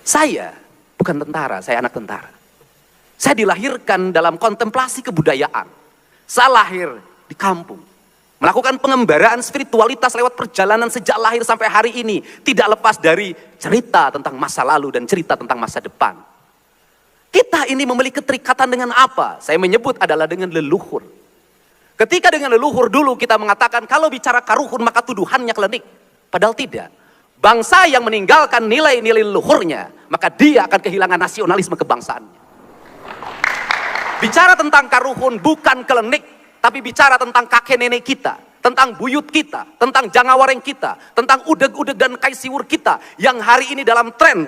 Saya bukan tentara, saya anak tentara. Saya dilahirkan dalam kontemplasi kebudayaan. Saya lahir di kampung. Melakukan pengembaraan spiritualitas lewat perjalanan sejak lahir sampai hari ini. Tidak lepas dari cerita tentang masa lalu dan cerita tentang masa depan. Kita ini memiliki keterikatan dengan apa? Saya menyebut adalah dengan leluhur. Ketika dengan leluhur dulu kita mengatakan kalau bicara karuhun maka tuduhannya klinik. Padahal tidak. Bangsa yang meninggalkan nilai-nilai leluhurnya, maka dia akan kehilangan nasionalisme kebangsaannya. Bicara tentang karuhun bukan klinik, tapi bicara tentang kakek nenek kita, tentang buyut kita, tentang jangawareng kita, tentang udeg-udeg dan kaisiwur kita, yang hari ini dalam tren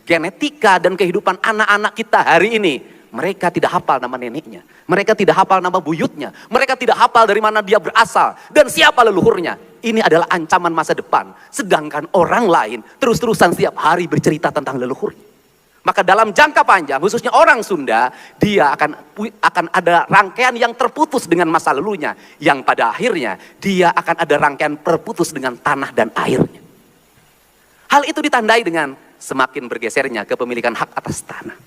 genetika dan kehidupan anak-anak kita hari ini. Mereka tidak hafal nama neneknya, mereka tidak hafal nama buyutnya, mereka tidak hafal dari mana dia berasal, dan siapa leluhurnya. Ini adalah ancaman masa depan. Sedangkan orang lain terus-terusan setiap hari bercerita tentang leluhurnya. Maka dalam jangka panjang, khususnya orang Sunda, dia akan ada rangkaian yang terputus dengan masa lalunya. Yang pada akhirnya, dia akan ada rangkaian terputus dengan tanah dan airnya. Hal itu ditandai dengan semakin bergesernya kepemilikan hak atas tanah.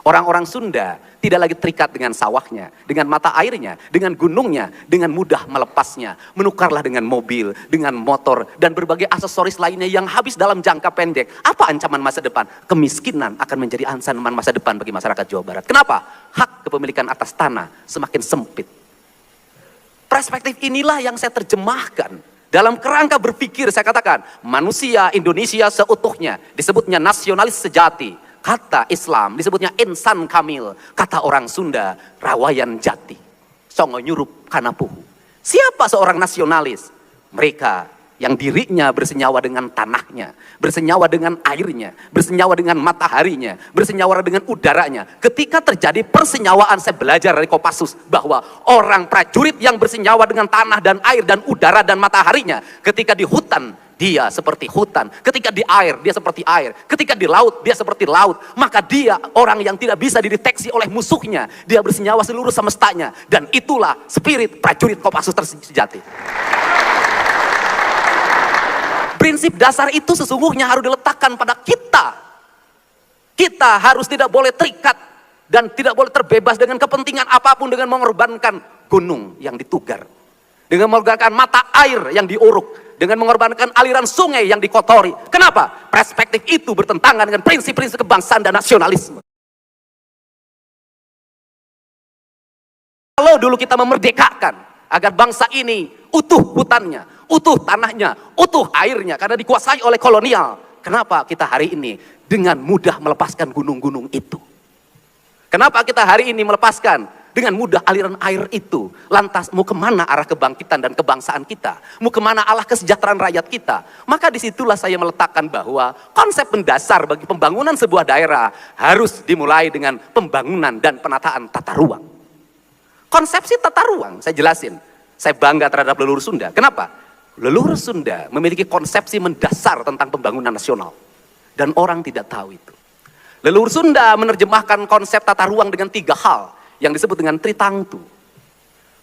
Orang-orang Sunda tidak lagi terikat dengan sawahnya, dengan mata airnya, dengan gunungnya, dengan mudah melepasnya. Menukarlah dengan mobil, dengan motor, dan berbagai aksesoris lainnya yang habis dalam jangka pendek. Apa ancaman masa depan? Kemiskinan akan menjadi ancaman masa depan bagi masyarakat Jawa Barat. Kenapa? Hak kepemilikan atas tanah semakin sempit. Perspektif inilah yang saya terjemahkan. Dalam kerangka berpikir saya katakan, manusia Indonesia seutuhnya disebutnya nasionalis sejati. Kata Islam disebutnya insan kamil. Kata orang Sunda, rawayan jati. Songo nyurup kanapuhu. Siapa seorang nasionalis? Mereka yang dirinya bersenyawa dengan tanahnya, bersenyawa dengan airnya, bersenyawa dengan mataharinya, bersenyawa dengan udaranya. Ketika terjadi persenyawaan, saya belajar dari Kopassus bahwa orang prajurit yang bersenyawa dengan tanah dan air dan udara dan mataharinya, ketika di hutan, dia seperti hutan. Ketika di air, dia seperti air. Ketika di laut, dia seperti laut. Maka dia orang yang tidak bisa dideteksi oleh musuhnya. Dia bersenyawa seluruh semestanya. Dan itulah spirit prajurit Kopassus sejati. Prinsip dasar itu sesungguhnya harus diletakkan pada kita. Kita harus tidak boleh terikat dan tidak boleh terbebas dengan kepentingan apapun, dengan mengorbankan gunung yang ditugar, dengan mengorbankan mata air yang diuruk, dengan mengorbankan aliran sungai yang dikotori. Kenapa? Perspektif itu bertentangan dengan prinsip-prinsip kebangsaan dan nasionalisme. Kalau dulu kita memerdekakan agar bangsa ini utuh hutannya, utuh tanahnya, utuh airnya, karena dikuasai oleh kolonial. Kenapa kita hari ini dengan mudah melepaskan gunung-gunung itu? Kenapa kita hari ini melepaskan dengan mudah aliran air itu? Lantas mau kemana arah kebangkitan dan kebangsaan kita? Mau kemana arah kesejahteraan rakyat kita? Maka disitulah saya meletakkan bahwa konsep mendasar bagi pembangunan sebuah daerah harus dimulai dengan pembangunan dan penataan tata ruang. Konsepsi tata ruang, saya jelasin. Saya bangga terhadap leluhur Sunda. Kenapa? Leluhur Sunda memiliki konsepsi mendasar tentang pembangunan nasional. Dan orang tidak tahu itu. Leluhur Sunda menerjemahkan konsep tata ruang dengan 3 hal yang disebut dengan Tritangtu.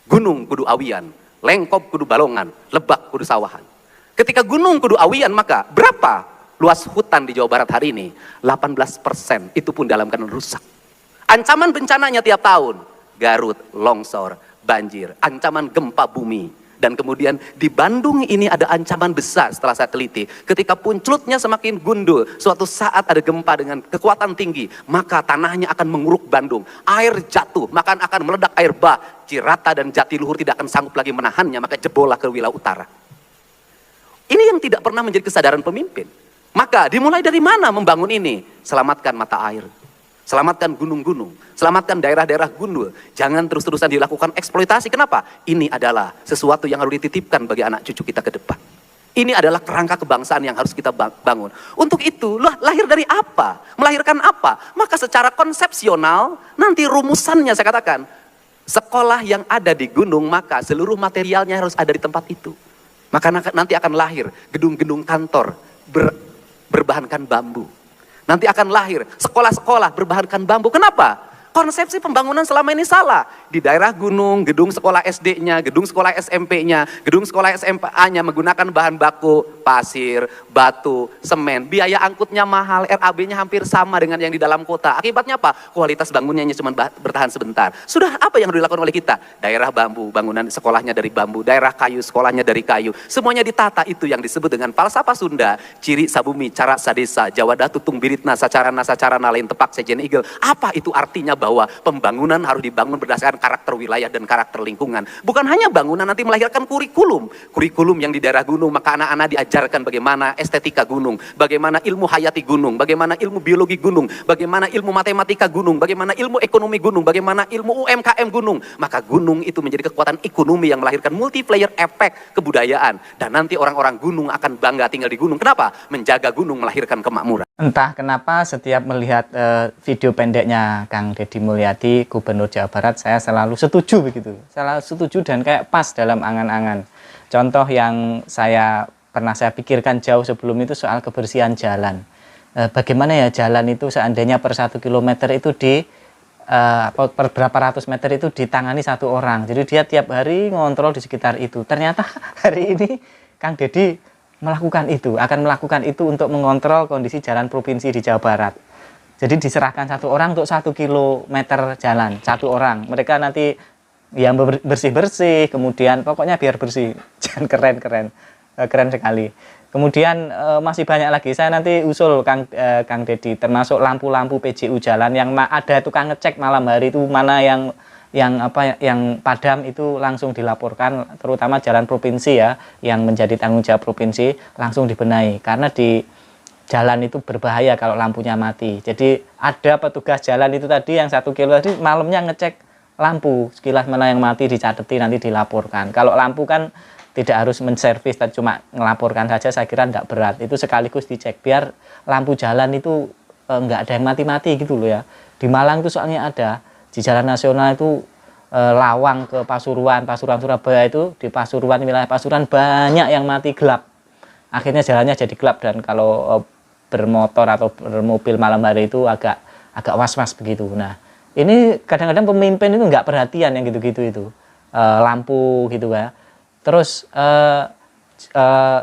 Gunung kudu awian, lengkop kudu balongan, lebak kudu sawahan. Ketika gunung kudu awian, maka berapa luas hutan di Jawa Barat hari ini? 18%, itu pun dalam keadaan rusak. Ancaman bencananya tiap tahun, Garut, longsor, banjir, ancaman gempa bumi. Dan kemudian di Bandung ini ada ancaman besar setelah saya teliti. Ketika punculutnya semakin gundul, suatu saat ada gempa dengan kekuatan tinggi, maka tanahnya akan menguruk Bandung. Air jatuh, maka akan meledak air bah. Cirata dan Jatiluhur tidak akan sanggup lagi menahannya, maka jebollah ke wilayah utara. Ini yang tidak pernah menjadi kesadaran pemimpin. Maka dimulai dari mana membangun ini? Selamatkan mata air. Selamatkan gunung-gunung, selamatkan daerah-daerah gundul. Jangan terus-terusan dilakukan eksploitasi. Kenapa? Ini adalah sesuatu yang harus dititipkan bagi anak cucu kita ke depan. Ini adalah kerangka kebangsaan yang harus kita bangun. Untuk itu, lahir dari apa? Melahirkan apa? Maka secara konsepsional, nanti rumusannya saya katakan, sekolah yang ada di gunung, maka seluruh materialnya harus ada di tempat itu. Maka nanti akan lahir gedung-gedung kantor berbahankan bambu. Nanti akan lahir sekolah-sekolah berbahankan bambu. Kenapa? konsepsi pembangunan selama ini salah. Di daerah gunung, gedung sekolah SD-nya, gedung sekolah SMP-nya, gedung sekolah SMA-nya menggunakan bahan baku pasir, batu, semen. Biaya angkutnya mahal, RAB-nya hampir sama dengan yang di dalam kota. Akibatnya apa? Kualitas bangunannya cuma bertahan sebentar. Sudah apa yang dilakukan oleh kita? Daerah bambu, bangunan sekolahnya dari bambu. Daerah kayu, sekolahnya dari kayu. Semuanya ditata, itu yang disebut dengan falsafah Sunda. Ciri sabumi, cara sadesa, Jawa datu tung biritna, sacarana lain tepak sejen igel. Apa itu artinya bahwa pembangunan harus dibangun berdasarkan karakter wilayah dan karakter lingkungan. Bukan hanya bangunan nanti melahirkan kurikulum. Kurikulum yang di daerah gunung, maka anak-anak diajarkan bagaimana estetika gunung, bagaimana ilmu hayati gunung, bagaimana ilmu biologi gunung, bagaimana ilmu matematika gunung, bagaimana ilmu ekonomi gunung, bagaimana ilmu UMKM gunung. Maka gunung itu menjadi kekuatan ekonomi yang melahirkan multiplayer efek kebudayaan. Dan nanti orang-orang gunung akan bangga tinggal di gunung. Kenapa? Menjaga gunung melahirkan kemakmuran. Entah kenapa setiap melihat video pendeknya Kang Deddy Mulyadi, Gubernur Jawa Barat, saya selalu setuju begitu. Selalu setuju dan kayak pas dalam angan-angan. Contoh yang pernah saya pikirkan jauh sebelum itu soal kebersihan jalan. Bagaimana ya jalan itu seandainya per 1 kilometer itu per berapa ratus meter itu ditangani satu orang. Jadi dia tiap hari ngontrol di sekitar itu. Ternyata hari ini Kang Deddy akan melakukan itu untuk mengontrol kondisi jalan provinsi di Jawa Barat. Jadi diserahkan satu orang untuk 1 kilometer jalan, satu orang. Mereka nanti yang bersih-bersih, kemudian pokoknya biar bersih. Jangan keren sekali. Kemudian masih banyak lagi. Saya nanti usul Kang Deddy, termasuk lampu-lampu PJU jalan yang ada tukang ngecek malam hari itu mana yang padam itu langsung dilaporkan, terutama jalan provinsi ya, yang menjadi tanggung jawab provinsi langsung dibenahi karena di jalan itu berbahaya kalau lampunya mati. Jadi ada petugas jalan itu tadi yang 1 kilo tadi malamnya ngecek lampu, sekilas mana yang mati dicateti nanti dilaporkan. Kalau lampu kan tidak harus menservis, tapi cuma ngelaporkan saja, saya kira tidak berat. Itu sekaligus dicek biar lampu jalan itu nggak ada yang mati-mati gitu loh ya. Di Malang itu soalnya ada. Di jalan nasional itu Lawang ke Pasuruan Surabaya itu, di Pasuruan, wilayah Pasuruan banyak yang mati gelap. Akhirnya jalannya jadi gelap dan kalau bermotor atau bermobil malam hari itu agak was-was begitu. Nah, ini kadang-kadang pemimpin itu nggak perhatian yang gitu-gitu itu. Lampu gitu ya. Terus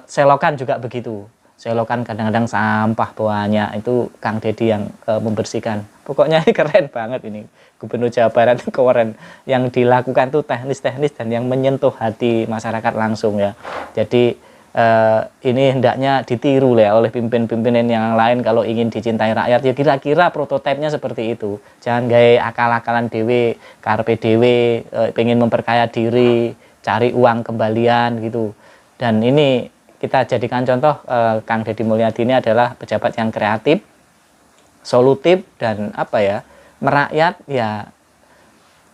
selokan juga begitu. Selokan kadang-kadang sampah banyak, itu Kang Deddy yang membersihkan. Pokoknya ini keren banget ini. Gubernur Jawa Barat itu keren. Yang dilakukan tuh teknis-teknis dan yang menyentuh hati masyarakat langsung ya. Jadi ini hendaknya ditiru ya oleh pimpinan-pimpinan yang lain kalau ingin dicintai rakyat. Ya kira-kira prototipenya seperti itu. Jangan gaya akal-akalan dewe, karpe dewe, pengen memperkaya diri, cari uang kembalian gitu. Dan ini kita jadikan contoh, Kang Deddy Mulyadi ini adalah pejabat yang kreatif, solutif, dan merakyat ya,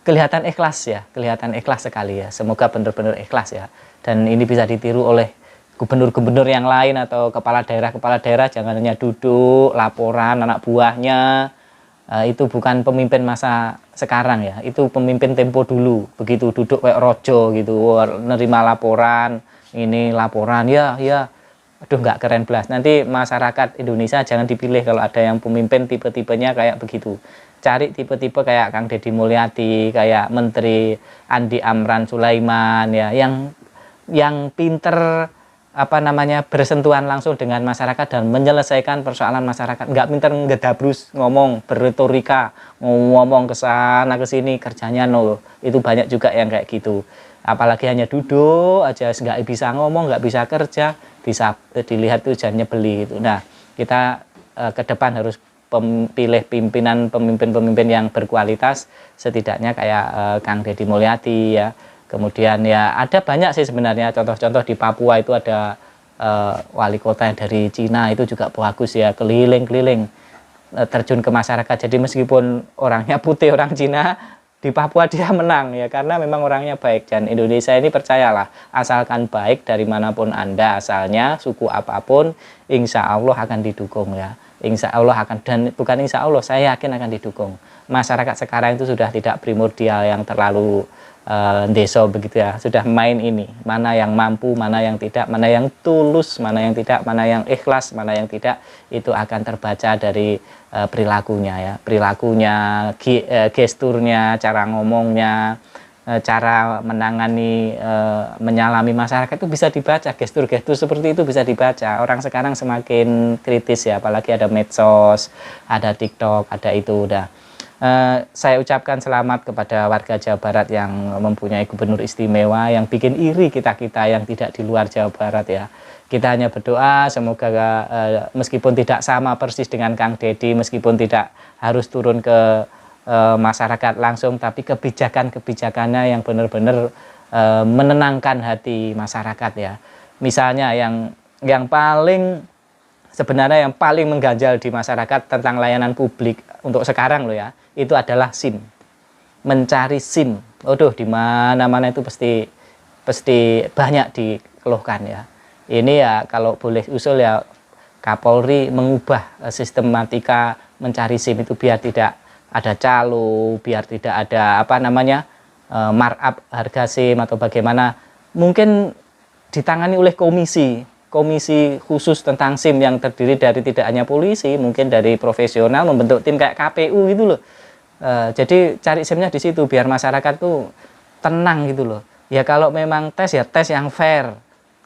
kelihatan ikhlas sekali ya. Semoga benar-benar ikhlas ya. Dan ini bisa ditiru oleh gubernur-gubernur yang lain atau kepala daerah, jangan hanya duduk laporan anak buahnya. Itu bukan pemimpin masa sekarang ya, itu pemimpin tempo dulu. Begitu duduk kayak rojo gitu, nerima laporan, ini laporan ya, aduh nggak keren belas. Nanti masyarakat Indonesia jangan dipilih kalau ada yang pemimpin tipe-tipenya kayak begitu. Cari tipe-tipe kayak Kang Deddy Mulyadi, kayak Menteri Andi Amran Sulaiman ya, yang pinter bersentuhan langsung dengan masyarakat dan menyelesaikan persoalan masyarakat. Nggak pinter ngedabrus ngomong, berretorika, ngomong ke sana ke sini, kerjanya nol. Itu banyak juga yang kayak gitu. Apalagi hanya duduk aja, nggak bisa ngomong, nggak bisa kerja, bisa dilihat tuh jangan nyebeli gitu. Nah, kita ke depan harus pilih pemimpin-pemimpin yang berkualitas, setidaknya kayak Kang Deddy Mulyadi ya. Kemudian ya ada banyak sih sebenarnya contoh-contoh. Di Papua itu ada wali kota yang dari Cina, itu juga bagus ya, keliling-keliling terjun ke masyarakat. Jadi meskipun orangnya putih, orang Cina, di Papua dia menang ya, karena memang orangnya baik. Dan Indonesia ini percayalah, asalkan baik dari manapun Anda asalnya, suku apapun, insya Allah akan didukung ya. Insya Allah akan, dan bukan insya Allah, saya yakin akan didukung. Masyarakat sekarang itu sudah tidak primordial yang terlalu desa begitu ya, sudah main ini, mana yang mampu, mana yang tidak, mana yang tulus, mana yang tidak, mana yang ikhlas, mana yang tidak, itu akan terbaca dari perilakunya ya, perilakunya, gesturnya, cara ngomongnya, cara menangani, menyalami masyarakat itu bisa dibaca, gestur-gestur seperti itu bisa dibaca. Orang sekarang semakin kritis ya, apalagi ada medsos, ada TikTok, ada itu udah. Saya ucapkan selamat kepada warga Jawa Barat yang mempunyai gubernur istimewa, yang bikin iri kita-kita yang tidak di luar Jawa Barat ya. Kita hanya berdoa semoga meskipun tidak sama persis dengan Kang Deddy, meskipun tidak harus turun ke masyarakat langsung, tapi kebijakan-kebijakannya yang benar-benar menenangkan hati masyarakat ya. Misalnya yang paling sebenarnya yang paling mengganjal di masyarakat tentang layanan publik untuk sekarang loh ya, itu adalah SIM. Mencari SIM. Waduh, di mana-mana itu pasti banyak dikeluhkan ya. Ini ya kalau boleh usul ya, Kapolri mengubah sistematika mencari SIM itu biar tidak ada calo, biar tidak ada apa namanya markup harga SIM atau bagaimana. Mungkin ditangani oleh komisi khusus tentang SIM yang terdiri dari tidak hanya polisi, mungkin dari profesional, membentuk tim kayak KPU gitu loh. Jadi cari SIM-nya di situ biar masyarakat tuh tenang gitu loh. Ya kalau memang tes ya tes yang fair.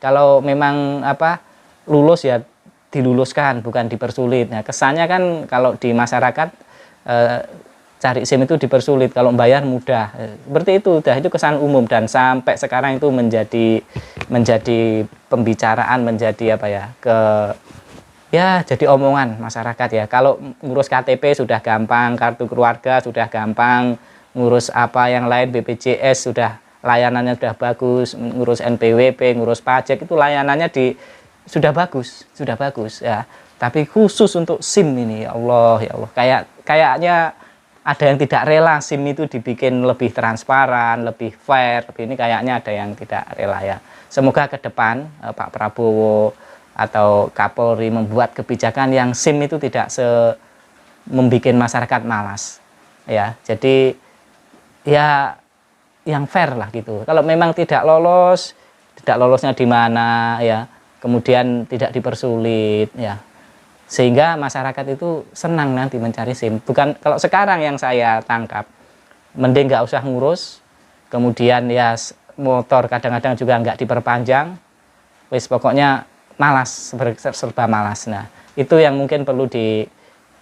Kalau memang apa lulus ya diluluskan, bukan dipersulit. Nah, kesannya kan kalau di masyarakat cari SIM itu dipersulit, kalau bayar mudah. Seperti itu, itu kesan umum dan sampai sekarang itu menjadi pembicaraan, menjadi apa ya, jadi omongan masyarakat ya. Kalau ngurus KTP sudah gampang, kartu keluarga sudah gampang, ngurus apa yang lain BPJS sudah layanannya sudah bagus, ngurus NPWP, ngurus pajak itu layanannya sudah bagus ya. Tapi khusus untuk SIM ini ya Allah, kayaknya ada yang tidak rela SIM itu dibikin lebih transparan, lebih fair, ini kayaknya ada yang tidak rela ya. Semoga ke depan Pak Prabowo atau Kapolri membuat kebijakan yang SIM itu tidak membuat masyarakat malas ya. Jadi ya yang fair lah gitu. Kalau memang tidak lolosnya di mana ya, kemudian tidak dipersulit ya, sehingga masyarakat itu senang nanti mencari SIM. Bukan kalau sekarang yang saya tangkap, mending nggak usah ngurus, kemudian ya motor kadang-kadang juga nggak diperpanjang, wis pokoknya malas, serba malas. Nah itu yang mungkin perlu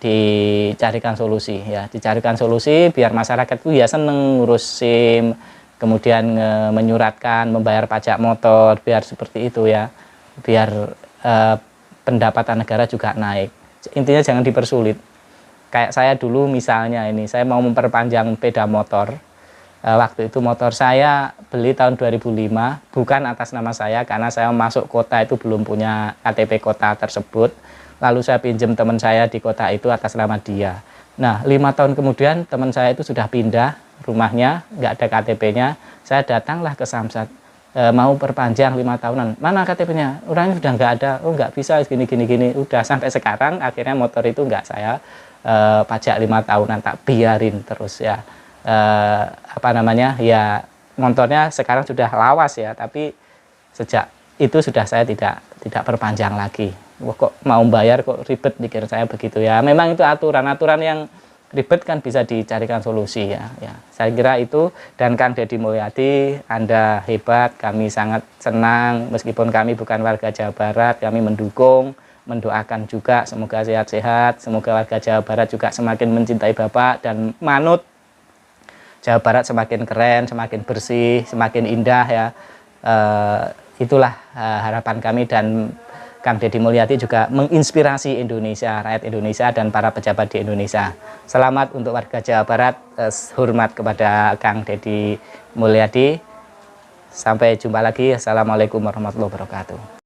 dicarikan solusi ya, dicarikan solusi biar masyarakat itu ya seneng ngurus SIM, kemudian menyuratkan, membayar pajak motor, biar seperti itu ya, biar pendapatan negara juga naik. Intinya jangan dipersulit. Kayak saya dulu misalnya ini, saya mau memperpanjang sepeda motor. Waktu itu motor saya beli tahun 2005, bukan atas nama saya karena saya masuk kota itu belum punya KTP kota tersebut. Lalu saya pinjam teman saya di kota itu atas nama dia. Nah 5 tahun kemudian teman saya itu sudah pindah rumahnya, nggak ada KTP-nya. Saya datanglah ke Samsat, mau perpanjang 5 tahunan, mana KTP-nya? Orangnya sudah nggak ada, oh nggak bisa, gini. Udah sampai sekarang akhirnya motor itu nggak saya pajak 5 tahunan, tak biarin terus ya. Apa namanya ya, motornya sekarang sudah lawas ya, tapi sejak itu sudah saya tidak perpanjang lagi. Wah, kok mau bayar kok ribet, pikir saya begitu ya. Memang itu aturan yang ribet kan bisa dicarikan solusi ya. Saya kira itu. Dan Kang Deddy Mulyadi, Anda hebat, kami sangat senang meskipun kami bukan warga Jawa Barat, kami mendukung, mendoakan juga semoga sehat-sehat, semoga warga Jawa Barat juga semakin mencintai Bapak dan manut Jawa Barat semakin keren, semakin bersih, semakin indah ya. Itulah harapan kami, dan Kang Deddy Mulyadi juga menginspirasi Indonesia, rakyat Indonesia dan para pejabat di Indonesia. Selamat untuk warga Jawa Barat, hormat kepada Kang Deddy Mulyadi. Sampai jumpa lagi. Assalamualaikum warahmatullahi wabarakatuh.